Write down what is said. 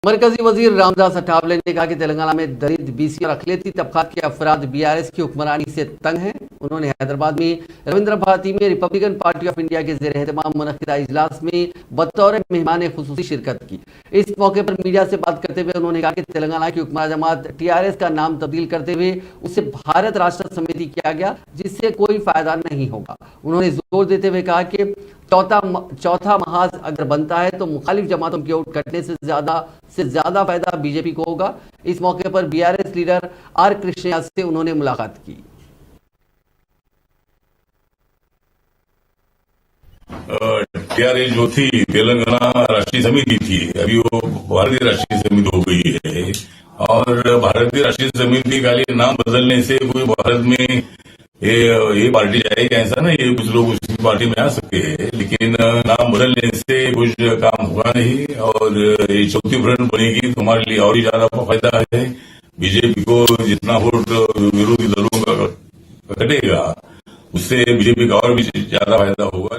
मरकजी वजीर रामदास अठावले ने कहा कि तेलंगाना में दलित, बीसी और अखिलेती तबकात के अफराद बीआरएस की हुक्मरानी से तंग हैं। उन्होंने हैदराबाद में रविंद्र भारती में रिपब्लिकन पार्टी ऑफ इंडिया के ज़ेर एहतमाम मुनक्किदा इजलास में बतौर मेहमान खुसूसी शिरकत की। इस मौके पर मीडिया से बात करते हुए उन्होंने कहा कि तेलंगाना की हुक्मरान जमात टीआरएस का नाम तब्दील करते हुए उसे भारत राष्ट्र समिति किया गया, जिससे कोई फायदा नहीं होगा। उन्होंने जोर देते हुए कहा कि चौथा महाज अगर बनता है तो मुखालिफ जमातों के वोट कटने से ज्यादा फायदा बीजेपी को होगा। इस मौके पर बीआरएस लीडर आर कृष्णया से उन्होंने मुलाकात की। टीआरएस जो थी तेलंगाना राष्ट्रीय समिति थी, अभी वो भारतीय राष्ट्रीय समिति हो गई है। और भारतीय राष्ट्रीय समिति का नाम बदलने से कोई भारत में ये पार्टी जाएगी ऐसा ना, ये कुछ लोग उसी पार्टी में आ सकते हैं, लेकिन नाम बदलने से कुछ काम होगा नहीं। और ये चौथी फ्रंट बनेगी तो हमारे लिए और ही ज्यादा फायदा है। बीजेपी को जितना वोट विरोधी दलों का कटेगा उससे बीजेपी का और भी ज्यादा फायदा होगा।